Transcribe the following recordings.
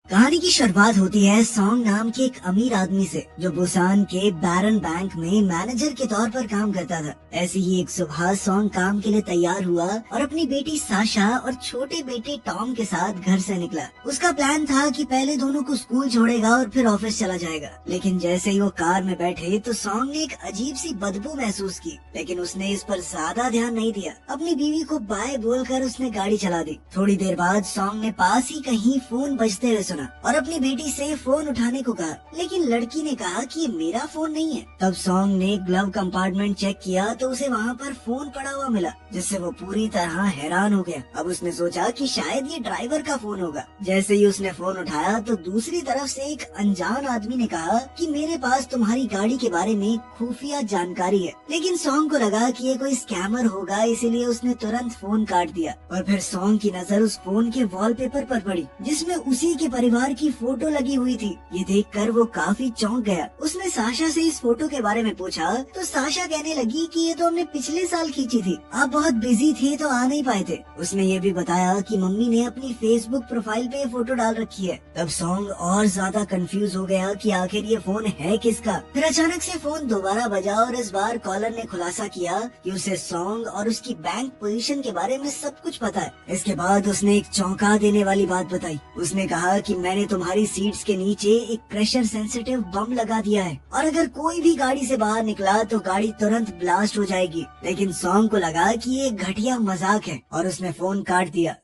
कहानी की शुरुआत होती है सॉन्ग नाम के एक अमीर आदमी से जो बुसान के बैरन बैंक में मैनेजर के तौर पर काम करता था। ऐसी ही एक सुबह सॉन्ग काम के लिए तैयार हुआ और अपनी बेटी साशा और छोटे बेटे टॉम के साथ घर से निकला। उसका प्लान था कि पहले दोनों को स्कूल छोड़ेगा और फिर ऑफिस चला जाएगा। लेकिन जैसे ही वो कार में बैठे तो सॉन्ग ने एक अजीब सी बदबू महसूस की, लेकिन उसने इस पर ज्यादा ध्यान नहीं दिया। अपनी बीवी को बाय बोलकर उसने गाड़ी चला दी। थोड़ी देर बाद सॉन्ग ने पास ही कहीं फोन बजते हुए सुना और अपनी बेटी से फोन उठाने को कहा, लेकिन लड़की ने कहा कि ये मेरा फोन नहीं है। तब सॉन्ग ने ग्लव कंपार्टमेंट चेक किया तो उसे वहाँ पर फोन पड़ा हुआ मिला, जिससे वो पूरी तरह हैरान हो गया। अब उसने सोचा कि शायद ये ड्राइवर का फोन होगा। जैसे ही उसने फोन उठाया तो दूसरी तरफ से एक अनजान आदमी ने कहा कि मेरे पास तुम्हारी गाड़ी के बारे में खुफिया जानकारी है। लेकिन सॉन्ग को लगा कि ये कोई स्कैमर होगा, इसीलिए उसने तुरंत फोन काट दिया। और फिर सॉन्ग की नजर उस फोन के वॉलपेपर पर पड़ी, जिसमें उसी के परिवार की फोटो लगी हुई थी। ये देखकर वो काफी चौंक गया। उसने साशा से इस फोटो के बारे में पूछा तो साशा कहने लगी कि ये तो हमने पिछले साल खींची थी, आप बहुत बिजी थे तो आ नहीं पाए थे। उसने ये भी बताया कि मम्मी ने अपनी फेसबुक प्रोफाइल पे ये फोटो डाल रखी है। तब सॉन्ग और ज्यादा कंफ्यूज हो गया कि आखिर ये फोन है किसका। फिर अचानक से फोन दोबारा बजा और इस बार कॉलर ने खुलासा किया कि उसे सॉन्ग और उसकी बैंक पोजीशन के बारे में सब कुछ पता है। इसके बाद उसने एक चौंका देने वाली बात बताई। उसने कहा कि मैंने तुम्हारी सीट्स के नीचे एक प्रेशर सेंसिटिव बम लगा दिया है और अगर कोई भी गाड़ी से बाहर निकला तो गाड़ी तुरंत ब्लास्ट हो जाएगी। लेकिन सॉन्ग को लगा कि ये घटिया मजाक है और उसने फोन काट दिया।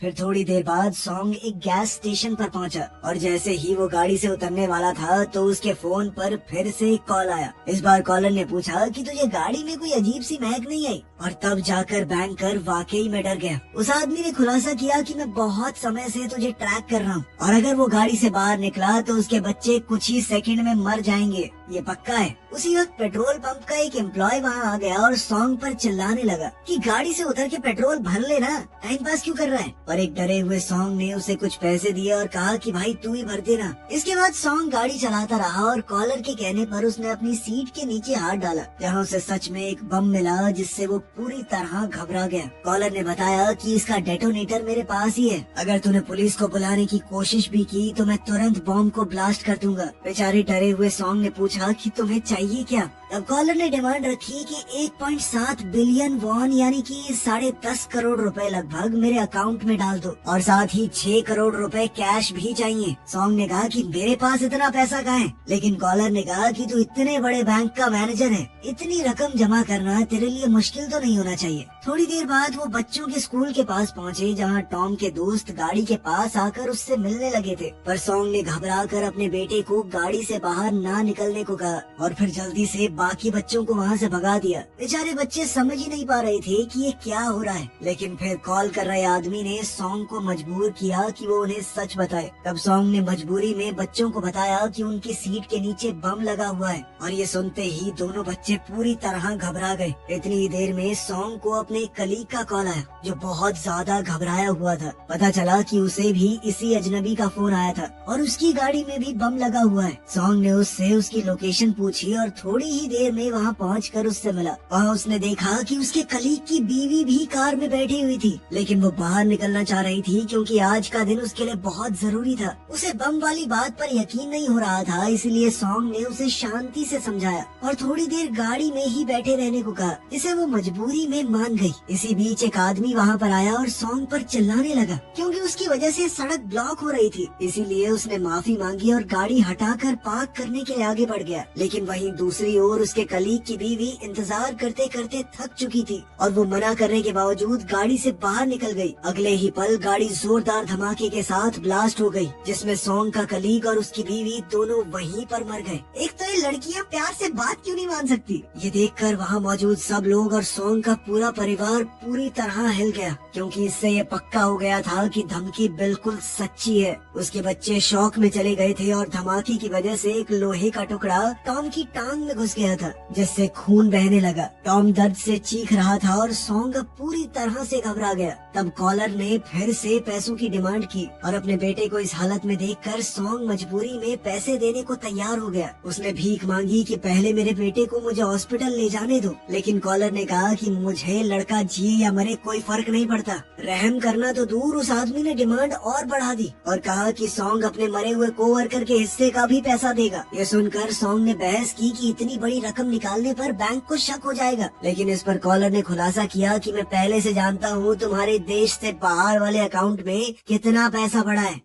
फिर थोड़ी देर बाद सॉन्ग एक गैस स्टेशन पर पहुंचा और जैसे ही वो गाड़ी से उतरने वाला था तो उसके फोन पर फिर से एक कॉल आया। इस बार कॉलर ने पूछा कि तुझे गाड़ी में कोई अजीब सी महक नहीं आई? और तब जाकर बैंकर वाकई में डर गया। उस आदमी ने खुलासा किया कि मैं बहुत समय से तुझे ट्रैक कर रहा हूँ और अगर वो गाड़ी से बाहर निकला तो उसके बच्चे कुछ ही सेकंड में मर जाएंगे, ये पक्का है। उसी वक्त पेट्रोल पंप का एक एम्प्लॉय वहाँ आ गया और सॉन्ग पर चिल्लाने लगा कि गाड़ी से उतर के पेट्रोल भर लेना, टाइम पास क्यों कर रहा है। पर एक डरे हुए सॉन्ग ने उसे कुछ पैसे दिए और कहा कि भाई तू ही भर देना। इसके बाद सॉन्ग गाड़ी चलाता रहा और कॉलर के कहने पर उसने अपनी सीट के नीचे हाथ डाला, जहाँ उसे सच में एक बम मिला, जिससे वो पूरी तरह घबरा गया। कॉलर ने बताया कि इसका डेटोनेटर मेरे पास ही है, अगर तूने पुलिस को बुलाने की कोशिश भी की तो मैं तुरंत बॉम्ब को ब्लास्ट कर दूंगा। बेचारे डरे हुए सॉन्ग ने पूछा कि तुम्हें चाहिए क्या। तब कॉलर ने डिमांड रखी कि 1.7 बिलियन वॉन यानी कि 10.5 करोड़ रुपए लगभग मेरे अकाउंट में डाल दो और साथ ही 6 करोड़ रुपए कैश भी चाहिए। सॉन्ग ने कहा कि मेरे पास इतना पैसा कहाँ है। लेकिन कॉलर ने कहा कि तू इतने बड़े बैंक का मैनेजर है, इतनी रकम जमा करना तेरे लिए मुश्किल तो नहीं होना चाहिए। थोड़ी देर बाद वो बच्चों के स्कूल के पास पहुँचे, जहाँ टॉम के दोस्त गाड़ी के पास आकर उससे मिलने लगे थे। पर सॉन्ग ने घबरा कर अपने बेटे को गाड़ी से बाहर ना निकलने को कहा और फिर जल्दी से बाकी बच्चों को वहाँ से भगा दिया। बेचारे बच्चे समझ ही नहीं पा रहे थे कि ये क्या हो रहा है। लेकिन फिर कॉल कर रहे आदमी ने सॉन्ग को मजबूर किया कि वो उन्हें सच बताए। तब सॉन्ग ने मजबूरी में बच्चों को बताया कि उनकी सीट के नीचे बम लगा हुआ है और ये सुनते ही दोनों बच्चे पूरी तरह घबरा गए। इतनी देर में सॉन्ग को अपने कलीग का कॉल आया, जो बहुत ज्यादा घबराया हुआ था। पता चला कि उसे भी इसी अजनबी का फोन आया था और उसकी गाड़ी में भी बम लगा हुआ है। सॉन्ग ने उससे उसकी लोकेशन पूछी और थोड़ी ही देर में वहाँ पहुंचकर उससे मिला। वहाँ उसने देखा कि उसके कलीग की बीवी भी कार में बैठी हुई थी, लेकिन वो बाहर निकलना चाह रही थी क्योंकि आज का दिन उसके लिए बहुत जरूरी था। उसे बम वाली बात पर यकीन नहीं हो रहा था, इसलिए सॉन्ग ने उसे शांति से समझाया और थोड़ी देर गाड़ी में ही बैठे रहने को कहा, जिसे वो मजबूरी में मान गई। इसी बीच एक आदमी वहाँ पर आया और सॉन्ग पर चिल्लाने लगा क्योंकि उसकी वजह से सड़क ब्लॉक हो रही थी। इसीलिए उसने माफी मांगी और गाड़ी हटाकर पार्क करने के लिए आगे बढ़ गया। लेकिन वहीं दूसरी ओर उसके कलीग की बीवी इंतजार करते करते थक चुकी थी और वो मना करने के बावजूद गाड़ी से बाहर निकल गई। अगले ही पल गाड़ी जोरदार धमाके के साथ ब्लास्ट हो गई, जिसमें सॉन्ग का कलीग और उसकी बीवी दोनों वहीं पर मर गए। एक तो ये लड़कियां प्यार से बात क्यों नहीं मान सकती। ये देखकर वहाँ मौजूद सब लोग और सॉन्ग का पूरा परिवार पूरी तरह हिल गया, क्योंकि इससे ये पक्का हो गया था कि धमकी बिल्कुल सच्ची है। उसके बच्चे शौक में चले गए थे और धमाके की वजह से एक लोहे का टुकड़ा टॉम की टांग में घुस गया था, जिससे खून बहने लगा। टॉम दर्द से चीख रहा था और सॉन्ग पूरी तरह से घबरा गया। तब कॉलर ने फिर से पैसों की डिमांड की और अपने बेटे को इस हालत में देखकर सॉन्ग मजबूरी में पैसे देने को तैयार हो गया। उसने भीख भीख मांगी कि पहले मेरे बेटे को मुझे हॉस्पिटल ले जाने दो, लेकिन कॉलर ने कहा कि मुझे लड़का जिए या मरे कोई फर्क नहीं पड़ता। रहम करना तो दूर, उस आदमी ने डिमांड और बढ़ा दी और कहा कि सॉन्ग अपने मरे हुए कोवर्कर के हिस्से का भी पैसा देगा। ये सुनकर सॉन्ग ने बहस की कि इतनी बड़ी रकम निकालने पर बैंक को शक हो जाएगा, लेकिन इस पर कॉलर ने खुलासा किया कि मैं पहले से जानता हूँ तुम्हारे देश से बाहर वाले अकाउंट में कितना पैसा पड़ा है।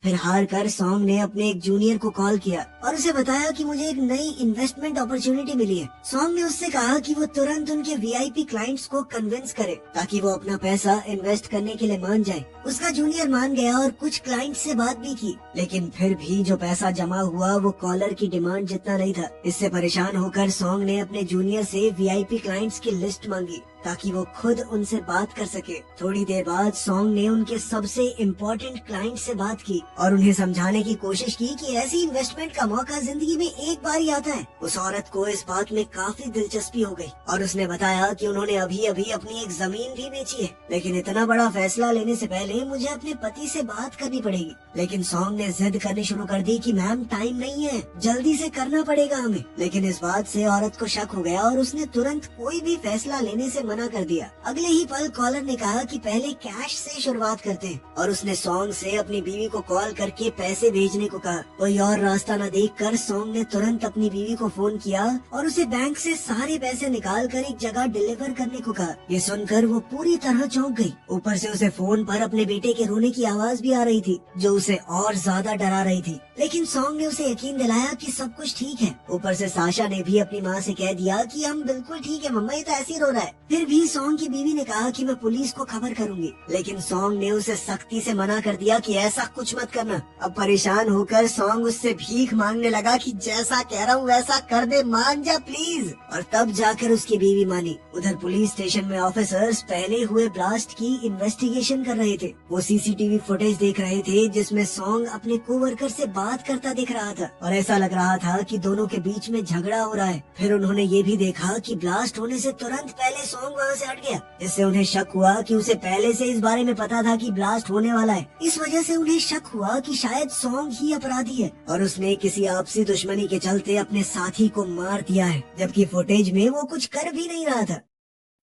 फिर हार कर सॉन्ग ने अपने एक जूनियर को कॉल किया और उसे बताया कि मुझे एक नई इन्वेस्टमेंट अपॉर्चुनिटी मिली है। सॉन्ग ने उससे कहा कि वो तुरंत उनके वीआईपी क्लाइंट्स को कन्विंस करे ताकि वो अपना पैसा इन्वेस्ट करने के लिए मान जाए। उसका जूनियर मान गया और कुछ क्लाइंट से बात भी की, लेकिन फिर भी जो पैसा जमा हुआ वो कॉलर की डिमांड जितना नहीं था। इससे परेशान होकर सॉन्ग ने अपने जूनियर से वीआईपी क्लाइंट्स की लिस्ट मांगी ताकि वो खुद उनसे बात कर सके। थोड़ी देर बाद सॉन्ग ने उनके सबसे इम्पोर्टेंट क्लाइंट से बात की और उन्हें समझाने की कोशिश की कि ऐसी इन्वेस्टमेंट का मौका जिंदगी में एक बार ही आता है। उस औरत को इस बात में काफी दिलचस्पी हो गई और उसने बताया कि उन्होंने अभी अभी अपनी एक जमीन भी बेची है, लेकिन इतना बड़ा फैसला लेने से पहले मुझे अपने पति से बात करनी पड़ेगी। लेकिन सॉन्ग ने जिद करनी शुरू कर दी कि मैम टाइम नहीं है, जल्दी से करना पड़ेगा हमें। लेकिन इस बात से औरत को शक हो गया और उसने तुरंत कोई भी फैसला लेने से मना कर दिया। अगले ही पल कॉलर ने कहा कि पहले कैश से शुरुआत करते हैं और उसने सॉन्ग से अपनी बीवी को कॉल करके पैसे भेजने को कहा। कोई और रास्ता न देखकर सॉन्ग ने तुरंत अपनी बीवी को फोन किया और उसे बैंक से सारे पैसे निकाल कर एक जगह डिलीवर करने को कहा। ये सुनकर वो पूरी तरह चौंक गई। ऊपर से उसे फोन पर अपने बेटे के रोने की आवाज भी आ रही थी जो उसे और ज्यादा डरा रही थी, लेकिन सॉन्ग ने उसे यकीन दिलाया कि सब कुछ ठीक है। ऊपर से साशा ने भी अपनी माँ से कह दिया कि हम बिल्कुल ठीक है मम्मा, ये तो ऐसे ही रो रहा है। फिर भी सॉन्ग की बीवी ने कहा कि मैं पुलिस को खबर करूंगी, लेकिन सॉन्ग ने उसे सख्ती से मना कर दिया कि ऐसा कुछ मत करना। अब परेशान होकर सॉन्ग उससे भीख मांगने लगा कि जैसा कह रहा हूँ वैसा कर दे, मान जा प्लीज। और तब जाकर उसकी बीवी मानी। उधर पुलिस स्टेशन में ऑफिसर्स पहले हुए ब्लास्ट की इन्वेस्टिगेशन कर रहे थे। वो सीसीटीवी फुटेज देख रहे थे जिसमें सॉन्ग अपने कोवर्कर से बात करता दिख रहा था और ऐसा लग रहा था कि दोनों के बीच में झगड़ा हो रहा है। फिर उन्होंने ये भी देखा कि ब्लास्ट होने से तुरंत पहले सॉन्ग वहाँ से हट गया, जिससे उन्हें शक हुआ कि उसे पहले से इस बारे में पता था कि ब्लास्ट होने वाला है। इस वजह से उन्हें शक हुआ कि शायद सॉन्ग ही अपराधी है और उसने किसी आपसी दुश्मनी के चलते अपने साथी को मार दिया है, जबकि फुटेज में वो कुछ कर भी नहीं रहा था।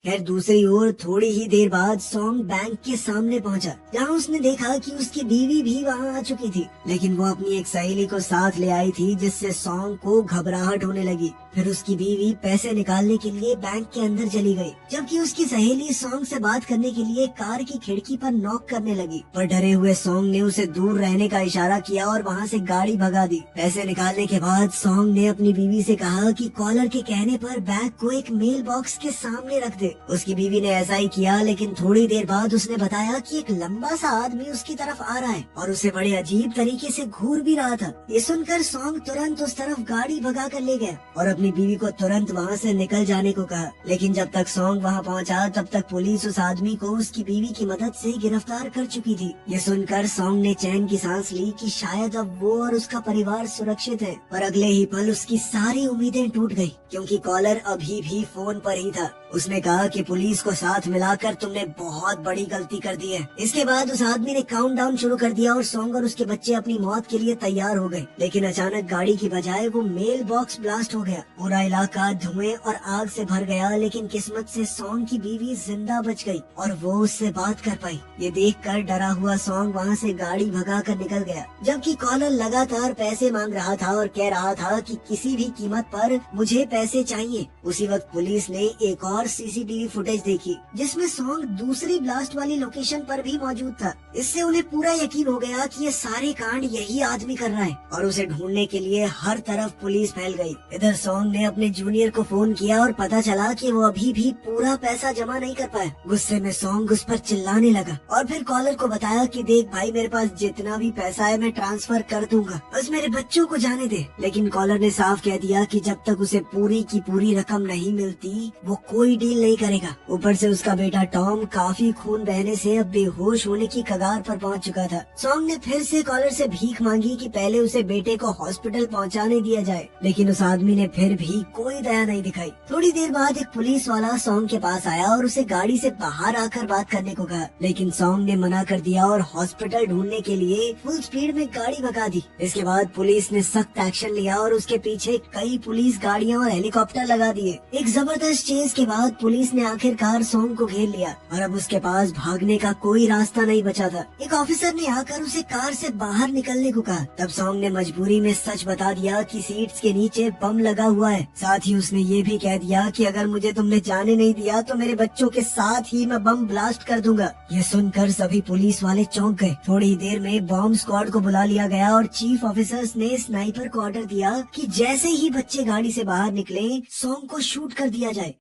खैर दूसरी ओर थोड़ी ही देर बाद सॉन्ग बैंक के सामने पहुंचा, जहां उसने देखा कि उसकी बीवी भी वहां आ चुकी थी, लेकिन वो अपनी एक सहेली को साथ ले आई थी, जिससे सॉन्ग को घबराहट होने लगी। फिर उसकी बीवी पैसे निकालने के लिए बैंक के अंदर चली गई, जबकि उसकी सहेली सॉन्ग से बात करने के लिए कार की खिड़की पर नॉक करने लगी। पर डरे हुए सॉन्ग ने उसे दूर रहने का इशारा किया और वहाँ से गाड़ी भगा दी। पैसे निकालने के बाद सॉन्ग ने अपनी बीवी से कहा कि कॉलर के कहने पर बैग को एक मेल बॉक्स के सामने रख दे। उसकी बीवी ने ऐसा ही किया, लेकिन थोड़ी देर बाद उसने बताया कि एक लंबा सा आदमी उसकी तरफ आ रहा है और उसे बड़े अजीब तरीके से घूर भी रहा था। ये सुनकर सॉन्ग तुरंत उस तरफ गाड़ी भगा कर ले गया और अपनी बीवी को तुरंत वहाँ से निकल जाने को कहा। लेकिन जब तक सॉन्ग वहाँ पहुँचा तब तक पुलिस उस आदमी को उसकी बीवी की मदद से गिरफ्तार कर चुकी थी। ये सुनकर सॉन्ग ने चैन की सांस ली कि शायद अब वो और उसका परिवार सुरक्षित है। पर अगले ही पल उसकी सारी उम्मीदें टूट गयी, क्योंकि कॉलर अभी भी फोन पर ही था। उसने कहा कि पुलिस को साथ मिलाकर तुमने बहुत बड़ी गलती कर दी है। इसके बाद उस आदमी ने काउंटडाउन शुरू कर दिया और सॉन्ग और उसके बच्चे अपनी मौत के लिए तैयार हो गए। लेकिन अचानक गाड़ी की बजाय वो मेल बॉक्स ब्लास्ट हो गया। पूरा इलाका धुएं और आग से भर गया, लेकिन किस्मत से सॉन्ग की बीवी जिंदा बच गई और वो उससे बात कर पाई। ये देखकर डरा हुआ सॉन्ग वहाँ से गाड़ी भगा कर निकल गया, जबकि कॉलर लगातार पैसे मांग रहा था और कह रहा था कि किसी भी कीमत पर मुझे पैसे चाहिए। उसी वक्त पुलिस ने एक और सीसीटीवी फुटेज देखी, जिसमें सॉन्ग दूसरी ब्लास्ट वाली लोकेशन पर भी मौजूद था। इससे उन्हें पूरा यकीन हो गया कि ये सारे कांड यही आदमी कर रहा है और उसे ढूंढने के लिए हर तरफ पुलिस फैल गई। इधर सॉन्ग ने अपने जूनियर को फोन किया और पता चला कि वो अभी भी पूरा पैसा जमा नहीं कर पाया। गुस्से में सॉन्ग उस पर चिल्लाने लगा और फिर कॉलर को बताया कि देख भाई, मेरे पास जितना भी पैसा है मैं ट्रांसफर कर दूंगा, बस मेरे बच्चों को जाने दे। लेकिन कॉलर ने साफ कह दिया कि जब तक उसे पूरी की पूरी रकम नहीं मिलती वो कोई डील नहीं करेगा। ऊपर से उसका बेटा टॉम काफी खून बहने से अब बेहोश होने की कगार पर पहुंच चुका था। सॉन्ग ने फिर से कॉलर से भीख मांगी कि पहले उसे बेटे को हॉस्पिटल पहुंचाने दिया जाए, लेकिन उस आदमी ने फिर फिर भी कोई दया नहीं दिखाई। थोड़ी देर बाद एक पुलिस वाला सॉन्ग के पास आया और उसे गाड़ी से बाहर आकर बात करने को कहा, लेकिन सॉन्ग ने मना कर दिया और हॉस्पिटल ढूंढने के लिए फुल स्पीड में गाड़ी भगा दी। इसके बाद पुलिस ने सख्त एक्शन लिया और उसके पीछे कई पुलिस गाड़ियां और हेलीकॉप्टर लगा दिए। एक जबरदस्त चेज के बाद पुलिस ने आखिरकार सॉन्ग को घेर लिया और अब उसके पास भागने का कोई रास्ता नहीं बचा था। एक ऑफिसर ने आकर उसे कार से बाहर निकलने को कहा। तब सॉन्ग ने मजबूरी में सच बता दिया कि सीट्स के नीचे बम लगा हुआ है। साथ ही उसने ये भी कह दिया कि अगर मुझे तुमने जाने नहीं दिया तो मेरे बच्चों के साथ ही मैं बम ब्लास्ट कर दूंगा। ये सुनकर सभी पुलिस वाले चौंक गए। थोड़ी देर में बॉम्ब स्क्वाड को बुला लिया गया और चीफ ऑफिसर्स ने स्नाइपर को ऑर्डर दिया कि जैसे ही बच्चे गाड़ी से बाहर निकले सॉन्ग को शूट कर दिया जाए।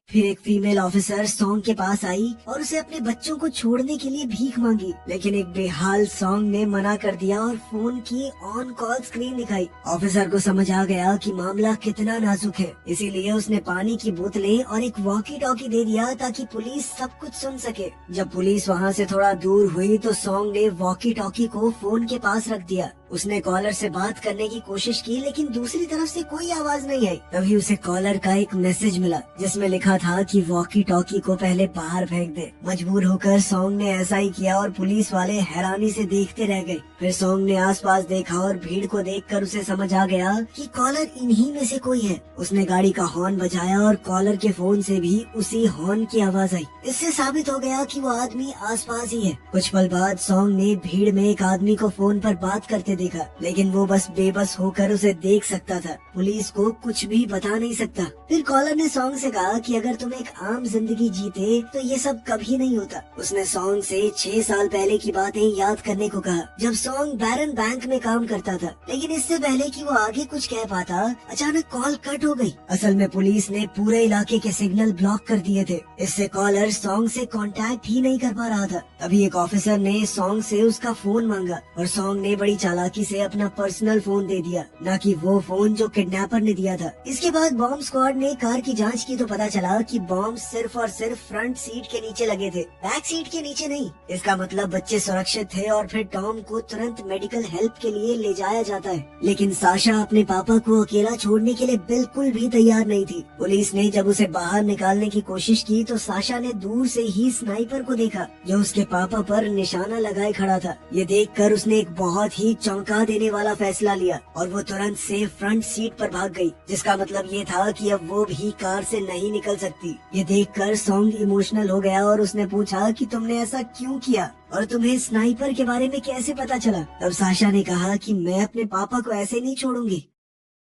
फिर एक फीमेल ऑफिसर सॉन्ग के पास आई और उसे अपने बच्चों को छोड़ने के लिए भीख मांगी, लेकिन एक बेहाल सॉन्ग ने मना कर दिया और फोन की ऑन कॉल स्क्रीन दिखाई। ऑफिसर को समझ आ गया कि मामला कितना नाजुक है, इसीलिए उसने पानी की बोतलें और एक वॉकी टॉकी दे दिया ताकि पुलिस सब कुछ सुन सके। जब पुलिस वहाँ से थोड़ा दूर हुई तो सॉन्ग ने वॉकी टॉकी को फोन के पास रख दिया। उसने कॉलर से बात करने की कोशिश की, लेकिन दूसरी तरफ से कोई आवाज नहीं आई। तभी उसे कॉलर का एक मैसेज मिला जिसमें लिखा था कि वॉकी टॉकी को पहले बाहर फेंक दे। मजबूर होकर सॉन्ग ने ऐसा ही किया और पुलिस वाले हैरानी से देखते रह गए। फिर सॉन्ग ने आसपास देखा और भीड़ को देखकर उसे समझ आ गया कि कॉलर इन्हीं में से कोई है। उसने गाड़ी का हॉर्न बजाया और कॉलर के फोन से भी उसी हॉर्न की आवाज आई। इससे साबित हो गया कि वो आदमी आसपास ही है। कुछ पल बाद सॉन्ग ने भीड़ में एक आदमी को फोन पर बात करते देखा, लेकिन वो बस बेबस होकर उसे देख सकता था, पुलिस को कुछ भी बता नहीं सकता। फिर कॉलर ने सॉन्ग से कहा कि अगर तुम एक आम जिंदगी जीते तो ये सब कभी नहीं होता। उसने सॉन्ग से 6 साल पहले की बातें याद करने को कहा, जब सॉन्ग बैरन बैंक में काम करता था। लेकिन इससे पहले कि वो आगे कुछ कह पाता, अचानक कॉल कट हो गई। असल में पुलिस ने पूरे इलाके के सिग्नल ब्लॉक कर दिए थे, इससे कॉलर सॉन्ग से कांटेक्ट ही नहीं कर पा रहा था। तभी एक ऑफिसर ने सॉन्ग से उसका फोन मांगा और सॉन्ग ने बड़ी चालाकी से अपना पर्सनल फोन दे दिया, न कि वो फोन जो किडनैपर ने दिया था। इसके बाद बॉम्ब स्क्वाड ने कार की जांच की तो पता चला कि बॉम्ब सिर्फ और सिर्फ फ्रंट सीट के नीचे लगे थे, बैक सीट के नीचे नहीं। इसका मतलब बच्चे सुरक्षित थे और फिर टॉम को तुरंत मेडिकल हेल्प के लिए ले जाया जाता है। लेकिन साशा अपने पापा को अकेला छोड़ने के लिए बिल्कुल भी तैयार नहीं थी। पुलिस ने जब उसे बाहर निकालने की कोशिश की तो साशा ने दूर से ही स्नाइपर को देखा जो उसके पापा पर निशाना लगाए खड़ा था। ये देखकर उसने एक बहुत ही चौंका देने वाला फैसला लिया और वो तुरंत से फ्रंट सीट पर भाग गई, जिसका मतलब ये था कि अब वो भी कार से नहीं निकल सकती। ये देखकर सॉन्ग इमोशनल हो गया और उसने पूछा कि तुमने ऐसा क्यों किया और तुम्हें स्नाइपर के बारे में कैसे पता चला। तब साशा ने कहा कि मैं अपने पापा को ऐसे नहीं छोड़ूंगी।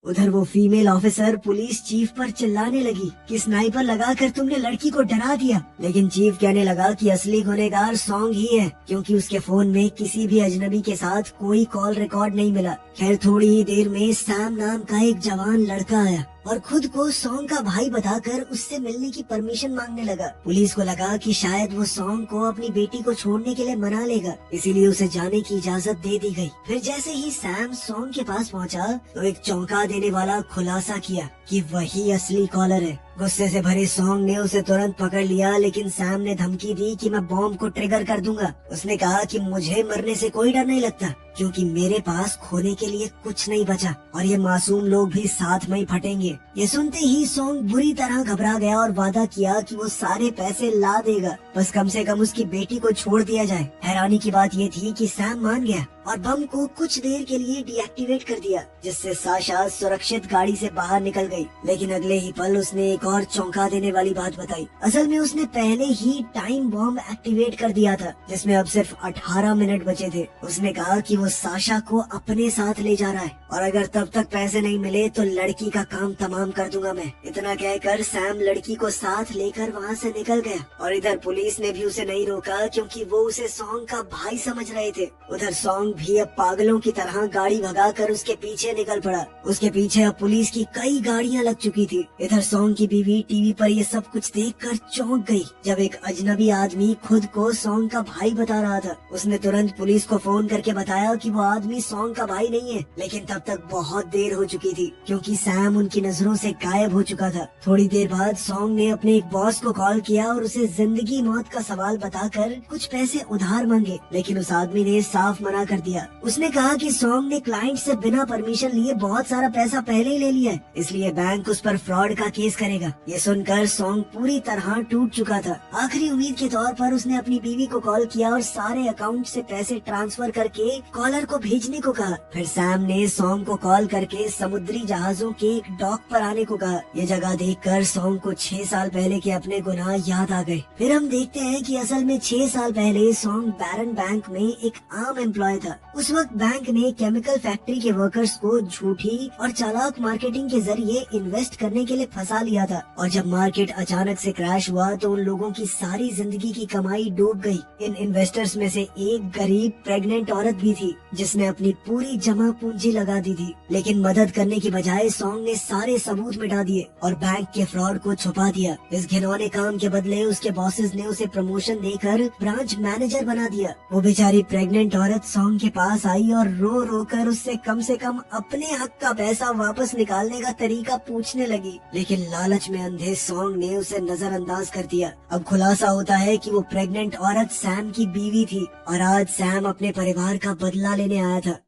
उधर वो फीमेल ऑफिसर पुलिस चीफ पर चिल्लाने लगी कि स्नाइपर लगाकर तुमने लड़की को डरा दिया, लेकिन चीफ कहने लगा कि असली गुनहगार सॉन्ग ही है, क्योंकि उसके फोन में किसी भी अजनबी के साथ कोई कॉल रिकॉर्ड नहीं मिला। खैर थोड़ी ही देर में सैम नाम का एक जवान लड़का आया और खुद को सॉन्ग का भाई बताकर उससे मिलने की परमिशन मांगने लगा। पुलिस को लगा कि शायद वो सॉन्ग को अपनी बेटी को छोड़ने के लिए मना लेगा, इसीलिए उसे जाने की इजाजत दे दी गई। फिर जैसे ही सैम सॉन्ग के पास पहुंचा तो एक चौंका देने वाला खुलासा किया कि वही असली कॉलर है। गुस्से से भरे सॉन्ग ने उसे तुरंत पकड़ लिया, लेकिन सैम ने धमकी दी कि मैं बॉम्ब को ट्रिगर कर दूंगा। उसने कहा कि मुझे मरने से कोई डर नहीं लगता, क्योंकि मेरे पास खोने के लिए कुछ नहीं बचा और ये मासूम लोग भी साथ में ही फटेंगे। ये सुनते ही सॉन्ग बुरी तरह घबरा गया और वादा किया कि वो सारे पैसे ला देगा, बस कम से कम उसकी बेटी को छोड़ दिया जाए। हैरानी की बात ये थी कि सैम मान गया और बम को कुछ देर के लिए डीएक्टिवेट कर दिया, जिससे साशा सुरक्षित गाड़ी से बाहर निकल गई। लेकिन अगले ही पल उसने एक और चौंका देने वाली बात बताई। असल में उसने पहले ही टाइम बॉम्ब एक्टिवेट कर दिया था, जिसमें अब सिर्फ 18 मिनट बचे थे। उसने कहा कि वो साशा को अपने साथ ले जा रहा है और अगर तब तक पैसे नहीं मिले तो लड़की का काम तमाम कर दूंगा मैं। इतना कहकर सैम लड़की को साथ लेकर वहाँ से निकल गया और इधर पुलिस ने भी उसे नहीं रोका, क्योंकि वो उसे सॉन्ग का भाई समझ रहे थे। उधर सॉन्ग भी अब पागलों की तरह गाड़ी भगाकर उसके पीछे निकल पड़ा। उसके पीछे अब पुलिस की कई गाड़ियां लग चुकी थी। इधर सॉन्ग की बीवी टीवी पर ये सब कुछ देखकर चौंक गई जब एक अजनबी आदमी खुद को सॉन्ग का भाई बता रहा था। उसने तुरंत पुलिस को फोन करके बताया कि वो आदमी सॉन्ग का भाई नहीं है, लेकिन तब अब तक बहुत देर हो चुकी थी क्योंकि सैम उनकी नजरों से गायब हो चुका था। थोड़ी देर बाद सॉन्ग ने अपने एक बॉस को कॉल किया और उसे जिंदगी मौत का सवाल बताकर कुछ पैसे उधार मांगे, लेकिन उस आदमी ने साफ मना कर दिया। उसने कहा कि सॉन्ग ने क्लाइंट से बिना परमिशन लिए बहुत सारा पैसा पहले ही ले लिया है, इसलिए बैंक उस पर फ्रॉड का केस करेगा। ये सुनकर सॉन्ग पूरी तरह टूट चुका था। आखिरी उम्मीद के तौर पर उसने अपनी बीवी को कॉल किया और सारे अकाउंट से पैसे ट्रांसफर करके कॉलर को भेजने को कहा। फिर सैम ने सॉन्ग को कॉल करके समुद्री जहाजों के एक डॉक पर आने को कहा। ये जगह देखकर सॉन्ग को 6 साल पहले के अपने गुनाह याद आ गए। फिर हम देखते हैं कि असल में 6 साल पहले सॉन्ग बैरन बैंक में एक आम एम्प्लॉय था। उस वक्त बैंक ने केमिकल फैक्ट्री के वर्कर्स को झूठी और चालाक मार्केटिंग के जरिए इन्वेस्ट करने के लिए फंसा लिया था, और जब मार्केट अचानक से क्रैश हुआ तो उन लोगों की सारी जिंदगी की कमाई डूब गई। इन इन्वेस्टर्स में से एक गरीब प्रेग्नेंट औरत भी थी जिसने अपनी पूरी जमा पूंजी लगा दी थी, लेकिन मदद करने की बजाय सॉन्ग ने सारे सबूत मिटा दिए और बैंक के फ्रॉड को छुपा दिया। इस घिनौने काम के बदले उसके बॉसेस ने उसे प्रमोशन देकर ब्रांच मैनेजर बना दिया। वो बेचारी प्रेग्नेंट औरत सॉन्ग के पास आई और रो रो कर उससे कम से कम अपने हक का पैसा वापस निकालने का तरीका पूछने लगी, लेकिन लालच में अंधे सॉन्ग ने उसे नजरअंदाज कर दिया। अब खुलासा होता है कि वो प्रेग्नेंट औरत सैम की बीवी थी और आज सैम अपने परिवार का बदला लेने आया था।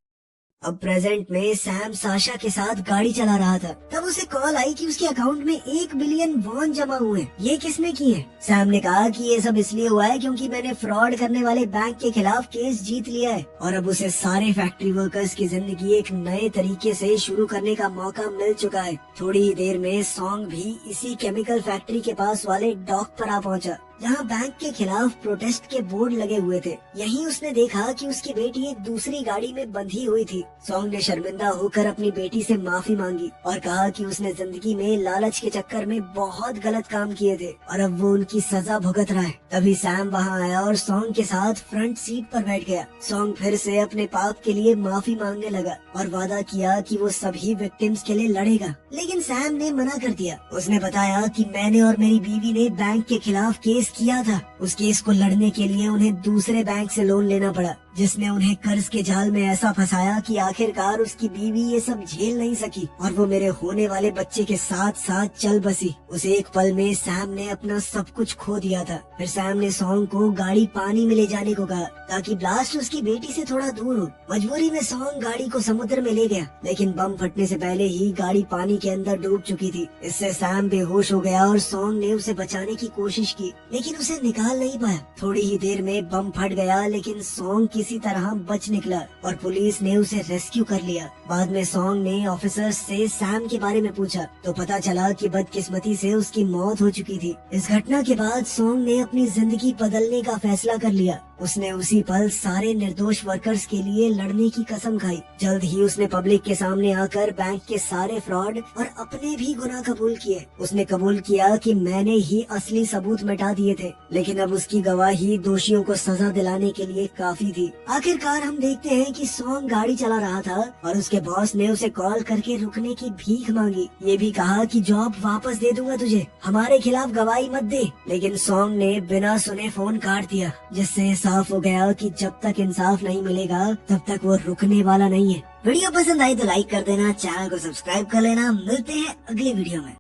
अब प्रेजेंट में सैम साशा के साथ गाड़ी चला रहा था, तब उसे कॉल आई कि उसके अकाउंट में 1 बिलियन वॉन जमा हुए हैं। ये किसने की है? सैम ने कहा कि ये सब इसलिए हुआ है क्योंकि मैंने फ्रॉड करने वाले बैंक के खिलाफ केस जीत लिया है और अब उसे सारे फैक्ट्री वर्कर्स की जिंदगी एक नए तरीके से शुरू करने का मौका मिल चुका है। थोड़ी ही देर में सॉन्ग भी इसी केमिकल फैक्ट्री के पास वाले डॉक पर आ पहुंचा जहां बैंक के खिलाफ प्रोटेस्ट के बोर्ड लगे हुए थे। यहीं उसने देखा कि उसकी बेटी एक दूसरी गाड़ी में बंधी हुई थी। सॉन्ग ने शर्मिंदा होकर अपनी बेटी से माफी मांगी और कहा कि उसने जिंदगी में लालच के चक्कर में बहुत गलत काम किए थे और अब वो उनकी सजा भुगत रहा है। तभी सैम वहां आया और सॉन्ग के साथ फ्रंट सीट पर बैठ गया। सॉन्ग फिर से अपने पाप के लिए माफी मांगने लगा और वादा किया कि वो सभी विक्टिम्स के लिए लड़ेगा, लेकिन सैम ने मना कर दिया। उसने बताया कि मैंने और मेरी बीवी ने बैंक के खिलाफ केस किया था। उस केस को लड़ने के लिए उन्हें दूसरे बैंक से लोन लेना पड़ा, जिसने उन्हें कर्ज के जाल में ऐसा फंसाया कि आखिरकार उसकी बीवी ये सब झेल नहीं सकी और वो मेरे होने वाले बच्चे के साथ साथ चल बसी। उस एक पल में सैम ने अपना सब कुछ खो दिया था। फिर सैम ने सॉन्ग को गाड़ी पानी में ले जाने को कहा ताकि ब्लास्ट उसकी बेटी से थोड़ा दूर हो। मजबूरी में सॉन्ग गाड़ी को समुद्र में ले गया, लेकिन बम फटने से पहले ही गाड़ी पानी के अंदर डूब चुकी थी। इससे सैम बेहोश हो गया और सॉन्ग ने उसे बचाने की कोशिश की, लेकिन उसे निकाल नहीं पाया। थोड़ी ही देर में बम फट गया, लेकिन सॉन्ग किसी तरह बच निकला और पुलिस ने उसे रेस्क्यू कर लिया। बाद में सॉन्ग ने ऑफिसर्स से सैम के बारे में पूछा तो पता चला कि बदकिस्मती से उसकी मौत हो चुकी थी। इस घटना के बाद सॉन्ग ने अपनी जिंदगी बदलने का फैसला कर लिया। उसने उसी पल सारे निर्दोष वर्कर्स के लिए लड़ने की कसम खाई। जल्द ही उसने पब्लिक के सामने आकर बैंक के सारे फ्रॉड और अपने भी गुनाह कबूल किए। उसने कबूल किया कि मैंने ही असली सबूत मिटा दिए थे, लेकिन अब उसकी गवाही दोषियों को सजा दिलाने के लिए काफी थी। आखिरकार हम देखते हैं कि सॉन्ग गाड़ी चला रहा था और उसके बॉस ने उसे कॉल करके रुकने की भीख मांगी। ये भी कहा कि जॉब वापस दे दूंगा तुझे, हमारे खिलाफ गवाही मत दे, लेकिन सॉन्ग ने बिना सुने फोन काट दिया, जिससे साफ हो गया कि जब तक इंसाफ नहीं मिलेगा तब तक वो रुकने वाला नहीं है। वीडियो पसंद आई तो लाइक कर देना, चैनल को सब्सक्राइब कर लेना। मिलते हैं अगली वीडियो में।